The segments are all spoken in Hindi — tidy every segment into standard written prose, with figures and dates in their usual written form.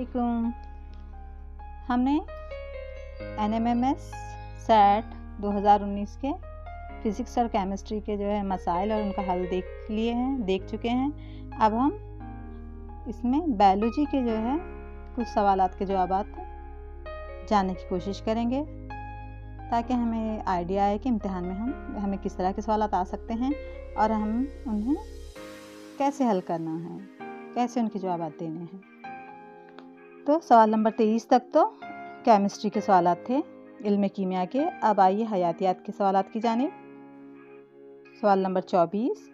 वालेकुम। हमने NMMS सेट 2019 के फिज़िक्स और केमिस्ट्री के जो है मसाइल और उनका हल देख चुके हैं। अब हम इसमें बायोलॉजी के जो है कुछ सवालात के जवाबात जानने की कोशिश करेंगे, ताकि हमें आइडिया आए कि इम्तिहान में हमें किस तरह के सवालात आ सकते हैं और हम उन्हें कैसे हल करना है, कैसे उनके जवाबात देने हैं। तो सवाल नंबर 23 तक तो केमिस्ट्री के सवालात थे, इल्म कीमिया के। अब आइए हयातियात के सवालात की जानिब। सवाल नंबर 24,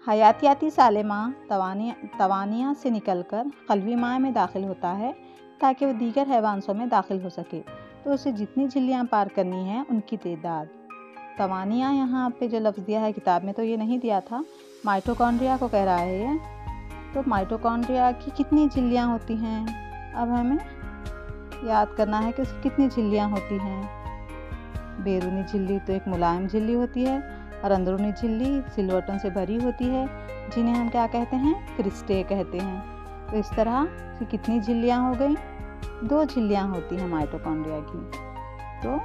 हयातियाती सालिमा तवानिया से निकलकर कल्वी माह में दाखिल होता है ताकि वो दीगर हैवानों में दाखिल हो सके, तो उसे जितनी झिल्लियाँ पार करनी है उनकी तादाद। तवानिया यहाँ पे जो लफ्ज़ दिया है किताब में तो ये नहीं दिया था, माइटोकॉन्ड्रिया को कह रहा है ये। तो माइटोकॉन्ड्रिया की कितनी झिल्लियाँ होती हैं, अब हमें याद करना है कि उसकी कितनी झिल्लियाँ होती हैं। बैरूनी झिल्ली तो एक मुलायम झिल्ली होती है और अंदरूनी झिल्ली सिलवटों से भरी होती है, जिन्हें हम क्या कहते हैं, क्रिस्टे कहते हैं। तो इस तरह से कितनी झिल्लियाँ हो गई, 2 झिल्लियाँ होती हैं माइटोकॉन्ड्रिया की। तो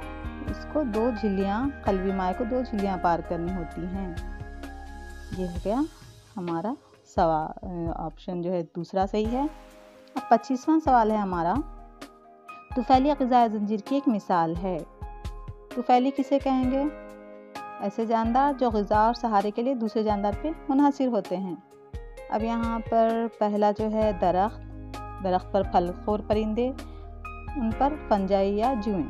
इसको 2 झिल्लियाँ, कल्वी माह को 2 झिल्लियाँ पार करनी होती हैं। ये हो गया हमारा सवाल, ऑप्शन जो है दूसरा सही है। अब 25वां सवाल है हमारा, तुफैली ग़िज़ाई ज़ंजीर की एक मिसाल है। तुफैली किसे कहेंगे? ऐसे जानदार जो ग़िज़ा और सहारे के लिए दूसरे जानदार पे मुनहसिर होते हैं। अब यहाँ पर पहला जो है दरख्त पर फलखोर परिंदे, उन पर फंजाई या जुएं।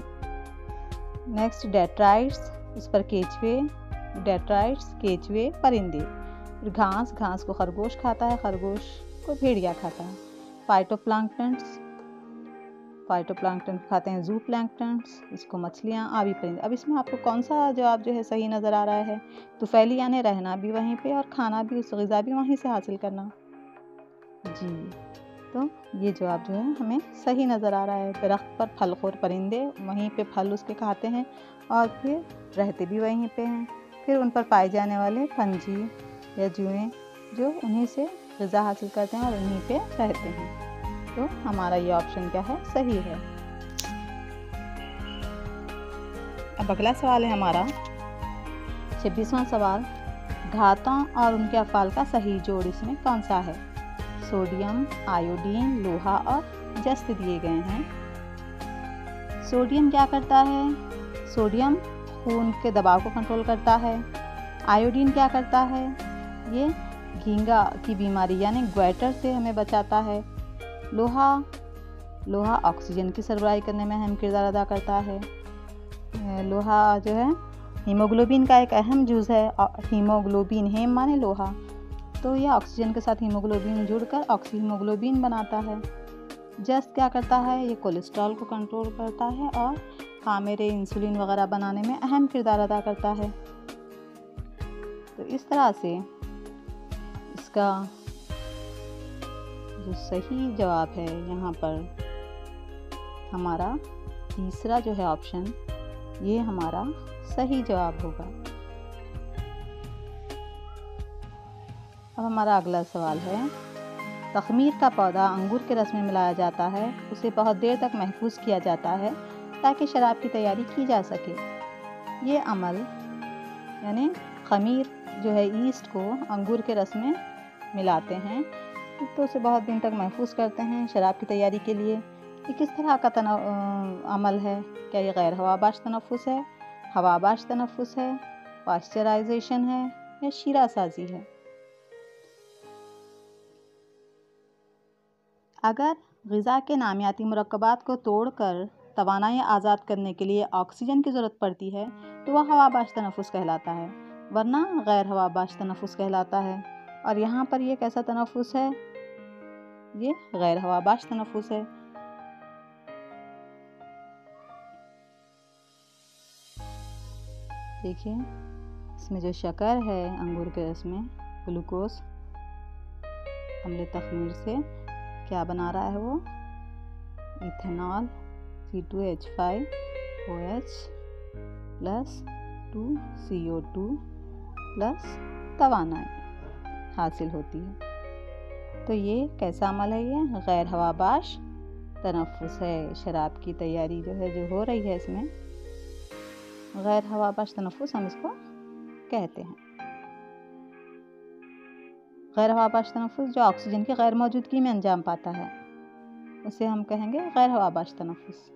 नेक्स्ट डेट्राइट्स, उस पर केचुए परिंदे। घास को खरगोश खाता है, खरगोश को भेड़िया खाता है। फाइटोप्लैंक्टन खाते हैं ज़ूप्लैंक्टन्स, इसको मछलियाँ, आबी परिंदे। अब इसमें आपको कौन सा जवाब जो है सही नज़र आ रहा है? तुफैली यानी रहना भी वहीं पे और खाना भी, उस ग़िज़ा भी वहीं से हासिल करना। जी, तो ये जवाब जो है हमें सही नज़र आ रहा है। दरख्त पर फलखोर परिंदे, वहीं पे फल उसके खाते हैं और फिर रहते भी वहीं पे हैं। फिर उन पर पाए जाने वाले फंजी या जुएं जो उन्हीं से ग़िज़ा हासिल करते हैं और उन्हीं पे रहते हैं। तो हमारा ये ऑप्शन क्या है, सही है। अब अगला सवाल है हमारा 26वां सवाल, घातों और उनके अफ़ाल का सही जोड़ इसमें कौन सा है? सोडियम, आयोडीन, लोहा और जस्त दिए गए हैं। सोडियम क्या करता है? सोडियम खून के दबाव को कंट्रोल करता है। आयोडीन क्या करता है? ये घींगा की बीमारी यानी ग्वेटर से हमें बचाता है। लोहा ऑक्सीजन की सरबराही करने में अहम किरदार अदा करता है। लोहा जो है हीमोग्लोबिन का एक अहम जुज़ है। हीमोग्लोबिन, हेम माने लोहा, तो यह ऑक्सीजन के साथ हीमोग्लोबिन जुड़कर ऑक्सीहीमोग्लोबिन बनाता है। जस्त क्या करता है? ये कोलेस्ट्रॉल को कंट्रोल करता है और खामेरे, इंसुलिन वगैरह बनाने में अहम किरदार अदा करता है। तो इस तरह से इसका जो सही जवाब है यहाँ पर हमारा तीसरा जो है ऑप्शन, ये हमारा सही जवाब होगा। अब हमारा अगला सवाल है, तख़मीर का पौधा अंगूर के रस में मिलाया जाता है, उसे बहुत देर तक महफूज किया जाता है ताकि शराब की तैयारी की जा सके। ये अमल यानी ख़मीर जो है ईस्ट को अंगूर के रस में मिलाते हैं तो उसे बहुत दिन तक महफूज करते हैं शराब की तैयारी के लिए। ये किस तरह का अमल है? क्या ये गैर हवाबाश तनफ़ुस है, हवाबाश तनफ़ुस है, पाश्चराइजेशन है या शीरा साजी है? अगर ग़िज़ा के नामियाती मुरक्कबात को तोड़कर तवानाई आज़ाद करने के लिए ऑक्सीजन की ज़रूरत पड़ती है तो वह हवाबाश तनफ़ुस कहलाता है, वरना गैर हवाबाश तनफ़ुस कहलाता है। और यहाँ पर ये कैसा तनफ़ुस है? ये गैर हवाबाश तनफ़ुस है। देखिए इसमें जो शक्कर है अंगूर के रस में, ग्लूकोज अम्ल तख़मीर से क्या बना रहा है? वो ethanol C2H5OH plus 2CO2 plus तवानाई हासिल होती है। तो ये कैसा अमल है? ये गैर हवाबाश तनफ़ुस है, शराब की तैयारी जो है जो हो रही है इसमें गैर हवाबाश तनफ़ुस हम इसको कहते हैं। गैर हवाबाश तनफ़ुस जो ऑक्सीजन की गैर मौजूदगी में अंजाम पाता है उसे हम कहेंगे गैर हवाबाश तनफ़ुस।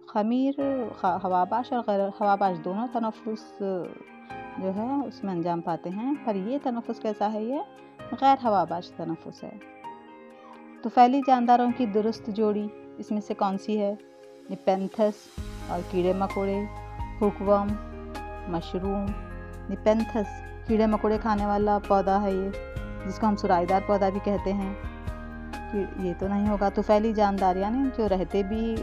ख़मीर हवाबाश और गैर हवाबाश दोनों तनफ़ुस जो है उसमें अंजाम पाते हैं, पर ये तनफ़ुस कैसा है, ये गैर हवाबाश तनफ़ुस है। तुफ़ैली जानदारों की दुरुस्त जोड़ी इसमें से कौन सी है? निपेंथस और कीड़े मकोड़े, हुकवर्म, मशरूम। निपेंथस कीड़े मकोड़े खाने वाला पौधा है ये, जिसको हम सुराईदार पौधा भी कहते हैं। ये तो नहीं होगा। तुफ़ैली जानदार यानी जो रहते भी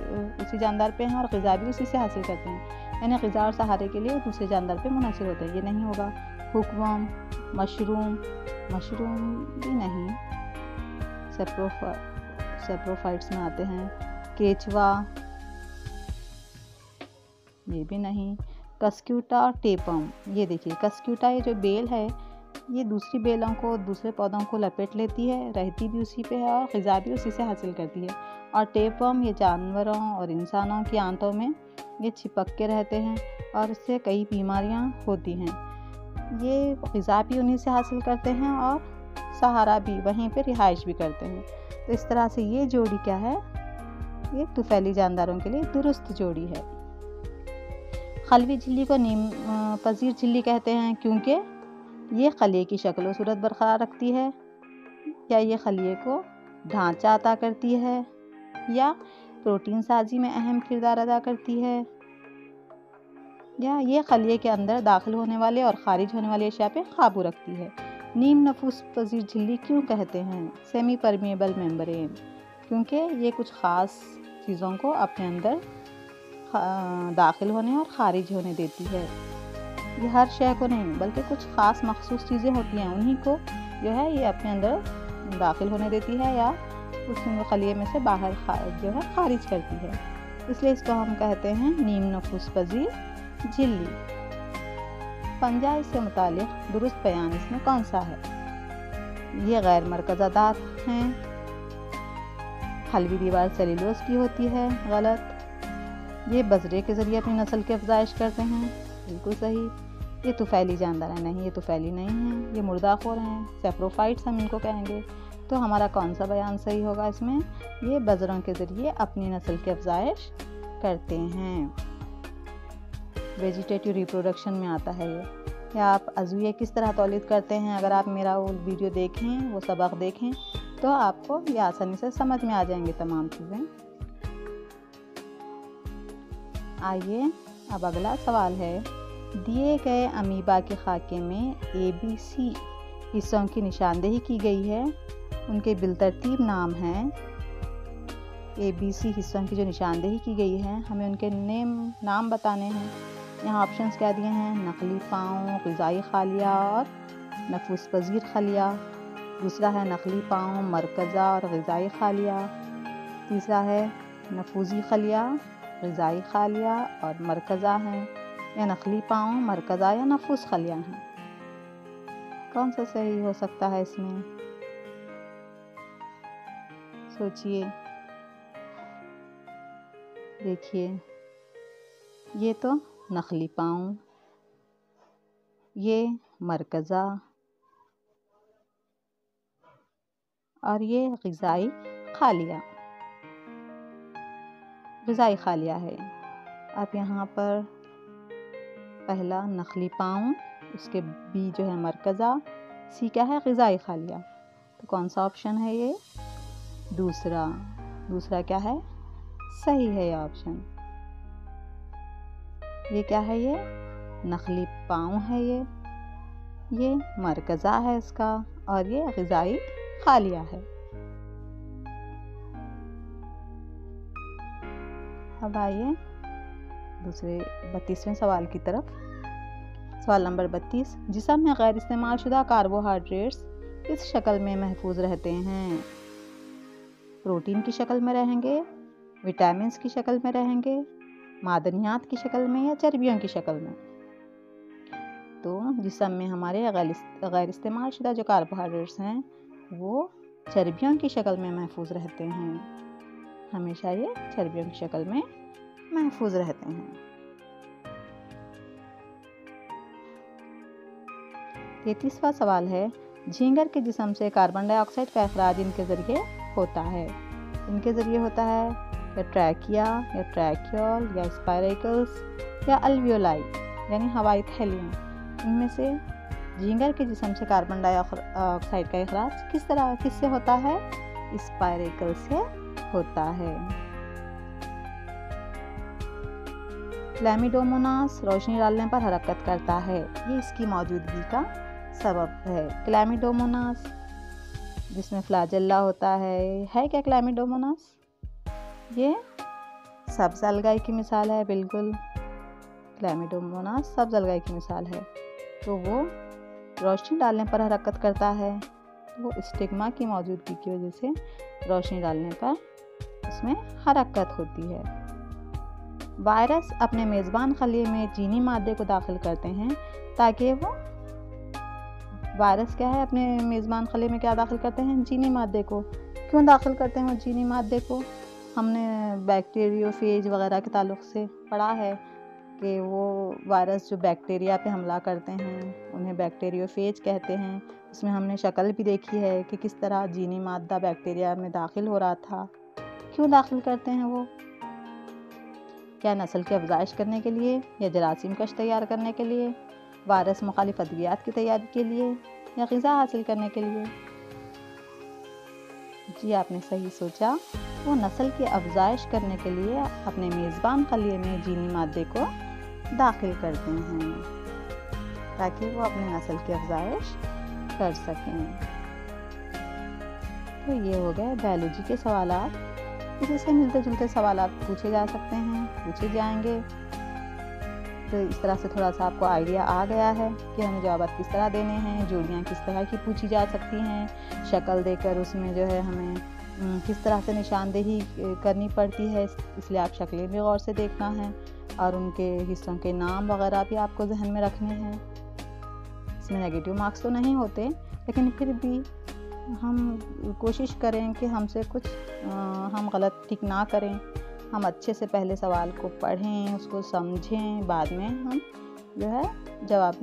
उसी जानदार पे हैं और ग़िज़ा भी उसी से हासिल करते हैं, यानी ग़िज़ा और सहारे के लिए दूसरे जानदार पे मुनहसर होते हैं, ये नहीं होगा। हुकवर्म, मशरूम भी नहीं, सेप्रोफाइट्स में आते हैं। केचवा ये भी नहीं। कस्क्यूटा और टेपम, ये देखिए कस्क्यूटा ये जो बेल है ये दूसरी बेलों को दूसरे पौधों को लपेट लेती है, रहती भी उसी पे है और ग़िज़ा भी उसी से हासिल करती है। और टेपम ये जानवरों और इंसानों की आंतों में ये चिपक के रहते हैं और इससे कई बीमारियां होती हैं। ये ग़िज़ा भी उन्हीं से हासिल करते हैं और सहारा भी, वहीं पे रिहाइश भी करते हैं। तो इस तरह से ये जोड़ी क्या है, ये तुफ़ैली जानदारों के लिए दुरुस्त जोड़ी है। खलवी झिल्ली को नीम पज़ीर झिल्ली कहते हैं क्योंकि ये खलिए की शक्ल व सूरत बरकरार रखती है, या ये खलिए को ढांचा अता करती है, या प्रोटीन साजी में अहम किरदार अदा करती है, या ये खलिए के अंदर दाखिल होने वाले और खारिज होने वाले अशिया पे काबू रखती है। नीम नफूस पज़ीर झिल्ली क्यों कहते हैं? सेमी परमिएबल मेम्ब्रेन, क्योंकि ये कुछ ख़ास चीज़ों को अपने अंदर दाखिल होने और ख़ारिज होने देती है। ये हर शय को नहीं बल्कि कुछ ख़ास मखसूस चीज़ें होती हैं उन्हीं को जो है ये अपने अंदर दाखिल होने देती है या उस खलिए में से बाहर जो है ख़ारिज करती है, इसलिए इसको हम कहते हैं नीम नफूस पज़ीर झिल्ली। पंजा से मुतालिक दुरुस्त बयान इसमें कौन सा है? ये गैर मरकज़ादार हैं। हलवी दीवार सेल्यूलोज की होती है, गलत। ये बजरे के ज़रिए अपनी नस्ल की अफजाइश करते हैं, बिल्कुल सही। ये तुफ़ैली जानदार है, नहीं ये तुफ़ैली नहीं है, ये मुर्दाखोर हैं, सेप्रोफाइट्स हम इनको कहेंगे। तो हमारा कौन सा बयान सही होगा इसमें? ये बजरों के ज़रिए अपनी नस्ल की अफजाइश करते हैं। वेजिटेटिव रिप्रोडक्शन में आता है ये। या आप अज़ुए किस तरह तौलीद करते हैं, अगर आप मेरा वो वीडियो देखें, वो सबक देखें, तो आपको ये आसानी से समझ में आ जाएंगे तमाम चीज़ें। आइए अब अगला सवाल है, दिए गए अमीबा के खाके में ABC हिस्सों की निशानदेही की गई है, उनके बिलतरतीब नाम हैं। ABC हिस्सों की जो निशानदेही की गई है हमें उनके नाम बताने हैं। यहाँ ऑप्शंस क्या दिए हैं? नकली पाँव, ग़िज़ाई खालिया और नफूस पज़ीर खलिया। दूसरा है नकली पाँव, मरकज़ा और ग़िज़ाई खालिया। तीसरा है नफूज़ी खलिया, ग़िज़ाई खालिया और मरकज़ा हैं, या नकली पाँव, मरकज़ा या नफूस खलिया हैं। कौन सा सही हो सकता है इसमें? सोचिए। देखिए ये तो नकली पाँव, ये मरकज़ा और ये ग़िज़ाई खालिया। ग़िज़ाई खालिया है। अब यहाँ पर पहला नकली पाँव, उसके बी जो है मरकज़ा, सी क्या है? ग़िज़ाई खालिया। तो कौन सा ऑप्शन है ये? दूसरा क्या है? सही है ये ऑप्शन। ये क्या है? ये नकली पाँव है, ये मरकज़ा है इसका, और ये ग़िज़ाई खालिया है। अब आइए दूसरे 32वें सवाल की तरफ। सवाल नंबर 32, जिस्म में गैर इस्तेमाल शुदा कार्बोहाइड्रेट्स किस शक्ल में महफूज रहते हैं? प्रोटीन की शक्ल में रहेंगे, विटामिन्स की शक्ल में रहेंगे, मादनियात की शक्ल में, या चर्बियों की शक्ल में? तो जिस्म में हमारे गैर इस्तेमाल शुदा जो कार्बोहाइड्रेट्स हैं वो चर्बियों की शक्ल में महफूज रहते हैं। हमेशा ये चर्बियों की शक्ल में महफूज रहते हैं। 33वां सवाल है, झींगर के जिस्म से कार्बन डाइऑक्साइड का अखराज इनके ज़रिए होता है। इनके ज़रिए होता है या ट्रैकिया या ट्रैक्योल या स्पायरेकल्स या अल्वियोलाई यानी हवाई थैलियाँ। इनमें से झींगर के जिस्म से कार्बन डाइऑक्साइड का अखराज किससे होता है? स्पायरेकल से होता है। क्लैमिडोमोनास रोशनी डालने पर हरकत करता है, ये इसकी मौजूदगी का सबब है। क्लैमिडोमोनास जिसमें फ्लैजेल्ला होता है क्या क्लैमिडोमोनास? ये सब्ज अलगाई की मिसाल है। बिल्कुल, क्लैमिडोमोनास सब्ज अलगाई की मिसाल है। तो वो रोशनी डालने पर हरकत करता है, तो वो स्टिग्मा की मौजूदगी की वजह से रोशनी डालने पर उसमें हरकत होती है। वायरस अपने मेज़बान खलिए में चीनी मादे को दाखिल करते हैं ताकि वो वायरस क्या है, अपने मेज़बान खलिए में क्या दाखिल करते हैं? चीनी मादे को। क्यों दाखिल करते हैं वो चीनी मादे को? हमने बैक्टीरियोफेज वगैरह के ताल्लुक़ से पढ़ा है कि वो वायरस जो बैक्टीरिया पे हमला करते हैं उन्हें बैक्टीरियोफेज कहते हैं। उसमें हमने शक्ल भी देखी है कि किस तरह चीनी मादा बैक्टीरिया में दाखिल हो रहा था। क्यों दाखिल करते हैं वो? क्या नस्ल की अफजाइश करने के लिए या जरासीम कश तैयार करने के लिए, वायरस मुखालिफ अद्वियात की तैयारी के लिए या ग़िज़ा हासिल करने के लिए? जी, आपने सही सोचा। वो नस्ल की अफजाइश करने के लिए अपने मेज़बान खलिए में चीनी मादे को दाखिल करते हैं ताकि वो अपने नस्ल की अफजाइश कर सकें। तो ये हो गए बायोलॉजी के सवालात। इसी से मिलते जुलते सवालात पूछे जा सकते हैं, पूछे जाएंगे। तो इस तरह से थोड़ा सा आपको आइडिया आ गया है कि हमें जवाब किस तरह देने हैं, जोड़ियाँ किस तरह की पूछी जा सकती हैं, शक्ल देकर उसमें जो है हमें किस तरह से निशानदेही करनी पड़ती है, इसलिए आप शक्लें भी गौर से देखना है और उनके हिस्सों के नाम वगैरह भी आपको जहन में रखने हैं। इसमें नेगेटिव मार्क्स तो नहीं होते, लेकिन फिर भी हम कोशिश करें कि हमसे कुछ हम गलत ठीक ना करें। हम अच्छे से पहले सवाल को पढ़ें, उसको समझें, बाद में हम जो है जवाब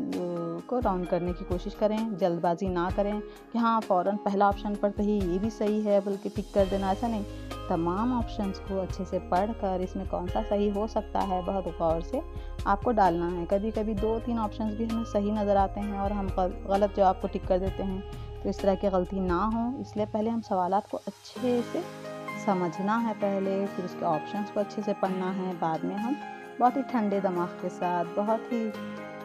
को राउंड करने की कोशिश करें। जल्दबाजी ना करें कि हाँ फ़ौरन पहला ऑप्शन पढ़ते ही ये भी सही है बल्कि टिक कर देना, ऐसा नहीं। तमाम ऑप्शंस को अच्छे से पढ़कर इसमें कौन सा सही हो सकता है बहुत गौर से आपको डालना है। कभी कभी 2-3 ऑप्शंस भी हमें सही नज़र आते हैं और हम गलत जवाब को टिक कर देते हैं, तो इस तरह की गलती ना हो इसलिए पहले हम सवालात को अच्छे से समझना है पहले, फिर उसके ऑप्शंस को अच्छे से पढ़ना है। बाद में हम बहुत ही ठंडे दिमाग के साथ बहुत ही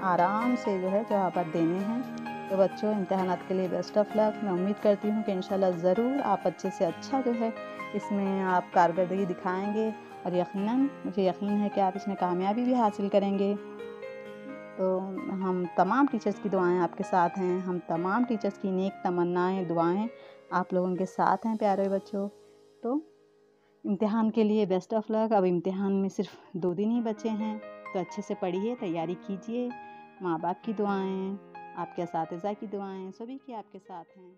आराम से जो है जवाब देने हैं। तो बच्चों, इम्तिहानात के लिए बेस्ट ऑफ लक। मैं उम्मीद करती हूँ कि इंशाल्लाह ज़रूर आप अच्छे से अच्छा जो है इसमें आप कारकर्दगी दिखाएंगे और यकीनन मुझे यकीन है कि आप इसमें कामयाबी भी हासिल करेंगे। तो हम तमाम टीचर्स की दुआएं आपके साथ हैं, हम तमाम टीचर्स की नेक तमन्नाएं दुआएं आप लोगों के साथ हैं प्यारे बच्चों। तो इम्तिहान के लिए बेस्ट ऑफ लक। अब इम्तिहान में सिर्फ 2 दिन ही बचे हैं, तो अच्छे से पढ़िए, तैयारी कीजिए। माँ बाप की दुआएं, आपके असातिज़ा की दुआएं सभी की आपके साथ हैं।